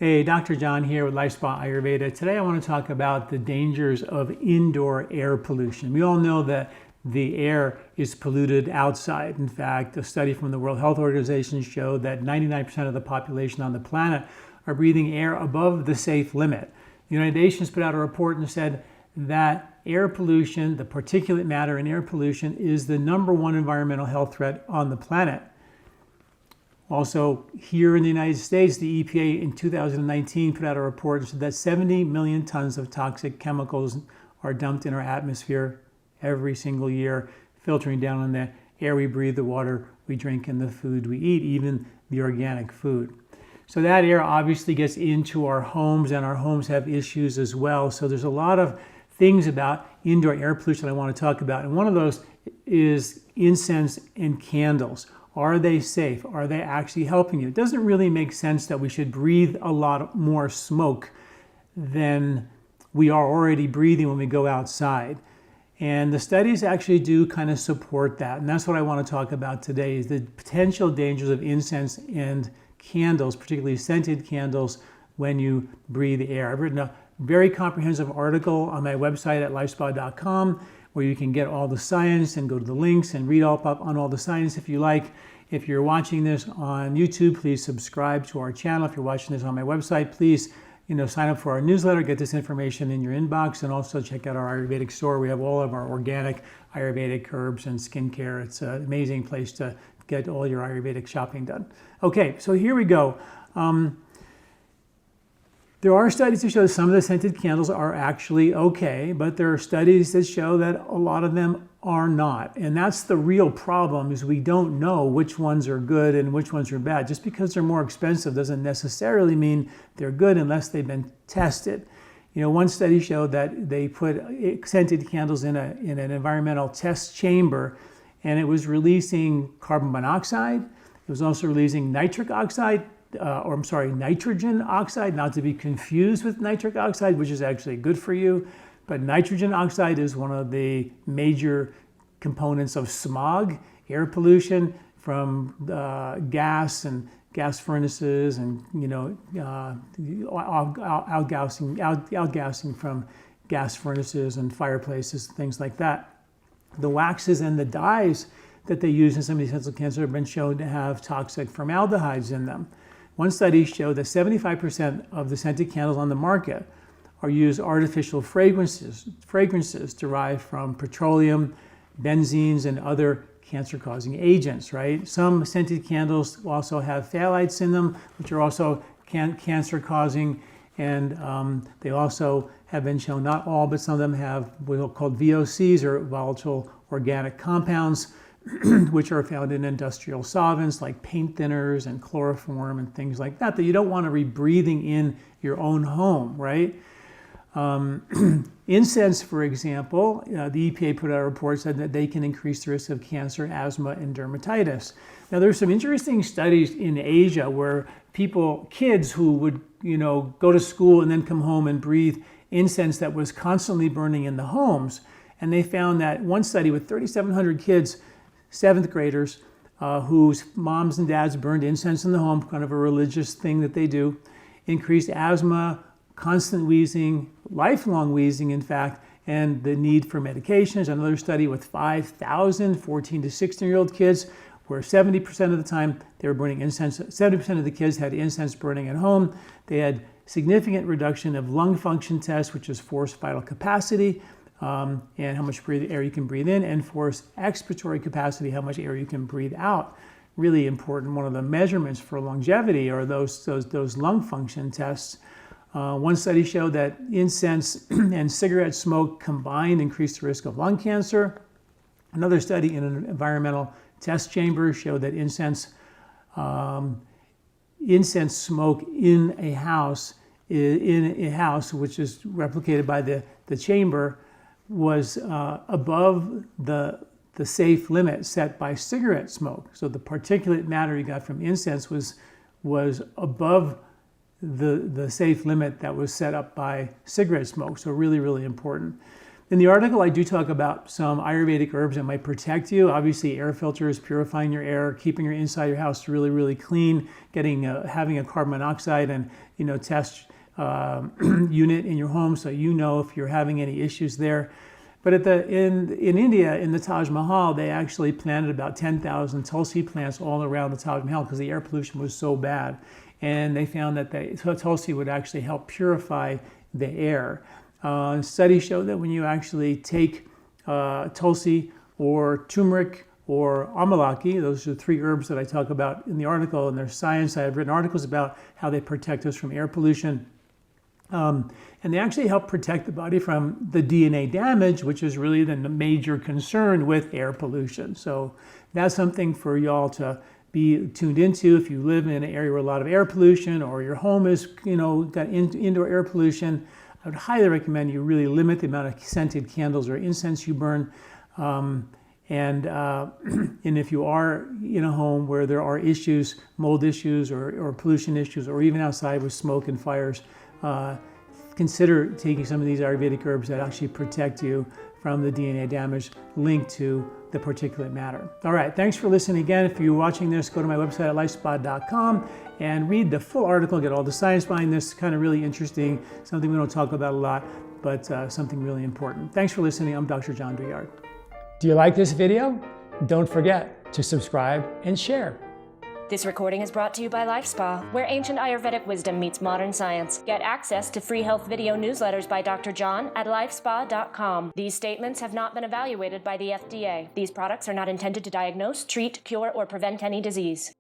Hey, Dr. John here with LifeSpa Ayurveda. Today I want to talk about the dangers of indoor air pollution. We all know that the air is polluted outside. In fact, a study from the World Health Organization showed that 99% of the population on the planet are breathing air above the safe limit. The United Nations put out a report and said that air pollution, the particulate matter in air pollution, is the #1 environmental health threat on the planet. Also, here in the United States, the EPA in 2019 put out a report that said that 70 million tons of toxic chemicals are dumped in our atmosphere every single year, filtering down on the air we breathe, the water we drink, and the food we eat, even the organic food. So that air obviously gets into our homes, and our homes have issues as well. So there's a lot of things about indoor air pollution I want to talk about. And one of those is incense and candles. Are they safe? Are they actually helping you? It doesn't really make sense that we should breathe a lot more smoke than we are already breathing when we go outside. And the studies actually do kind of support that. And that's what I want to talk about today, is the potential dangers of incense and candles, particularly scented candles, when you breathe the air. I've written a very comprehensive article on my website at lifespa.com where you can get all the science and go to the links and read up on all the science if you like. If you're watching this on YouTube, please subscribe to our channel. If you're watching this on my website, please sign up for our newsletter, get this information in your inbox, and also check out our Ayurvedic store. We have all of our organic Ayurvedic herbs and skincare. It's an amazing place to get all your Ayurvedic shopping done. Okay, so here we go. There are studies that show that some of the scented candles are actually okay, but there are studies that show that a lot of them are not. And that's the real problem, is we don't know which ones are good and which ones are bad. Just because they're more expensive doesn't necessarily mean they're good unless they've been tested. One study showed that they put scented candles in an environmental test chamber, and it was releasing carbon monoxide. It was also releasing nitric oxide, nitrogen oxide, not to be confused with nitric oxide, which is actually good for you. But nitrogen oxide is one of the major components of smog, air pollution from gas and gas furnaces, and outgassing from gas furnaces and fireplaces, things like that. The waxes and the dyes that they use in some of these essential candles have been shown to have toxic formaldehydes in them. One study showed that 75% of the scented candles on the market are used artificial fragrances derived from petroleum, benzenes, and other cancer-causing agents, right? Some scented candles also have phthalates in them, which are also cancer-causing, and they also have been shown, not all, but some of them have what are called VOCs, or volatile organic compounds, which are found in industrial solvents like paint thinners and chloroform and things like that you don't want to be breathing in your own home, right? Incense, for example, the EPA put out a report said that they can increase the risk of cancer, asthma, and dermatitis. Now, there's some interesting studies in Asia where kids who would, go to school and then come home and breathe incense that was constantly burning in the homes. And they found that one study with 3,700 kids, 7th graders, whose moms and dads burned incense in the home, kind of a religious thing that they do, increased asthma, constant wheezing, lifelong wheezing, in fact, and the need for medications. Another study with 5,000 14 to 16-year-old kids, where 70% of the time they were burning incense. 70% of the kids had incense burning at home. They had significant reduction of lung function tests, which is forced vital capacity, and how much air you can breathe in, and forced expiratory capacity, how much air you can breathe out. Really important. One of the measurements for longevity are those lung function tests. One study showed that incense and cigarette smoke combined increased the risk of lung cancer. Another study in an environmental test chamber showed that incense smoke in a house, which is replicated by the chamber, was above the safe limit set by cigarette smoke. So the particulate matter you got from incense was above the safe limit that was set up by cigarette smoke. So really, really important. In the article, I do talk about some Ayurvedic herbs that might protect you. Obviously, air filters, purifying your air, keeping your inside your house really, really clean, having a carbon monoxide and test unit in your home so you know if you're having any issues there. But in India, in the Taj Mahal, they actually planted about 10,000 tulsi plants all around the Taj Mahal because the air pollution was so bad. And they found that tulsi would actually help purify the air. Studies show that when you actually take tulsi or turmeric or amalaki, those are the three herbs that I talk about in the article, and there's science. I've written articles about how they protect us from air pollution. And they actually help protect the body from the DNA damage, which is really the major concern with air pollution. So that's something for y'all to be tuned into. If you live in an area with a lot of air pollution, or your home is, got indoor air pollution, I would highly recommend you really limit the amount of scented candles or incense you burn. And if you are in a home where there are issues, mold issues or pollution issues, or even outside with smoke and fires, consider taking some of these Ayurvedic herbs that actually protect you from the DNA damage linked to the particulate matter. All right, thanks for listening again. If you're watching this, go to my website at lifespa.com and read the full article, get all the science behind this. Kind of really interesting, something we don't talk about a lot, but something really important. Thanks for listening. I'm Dr. John Douillard. Do you like this video? Don't forget to subscribe and share. This recording is brought to you by LifeSpa, where ancient Ayurvedic wisdom meets modern science. Get access to free health video newsletters by Dr. John at lifespa.com. These statements have not been evaluated by the FDA. These products are not intended to diagnose, treat, cure, or prevent any disease.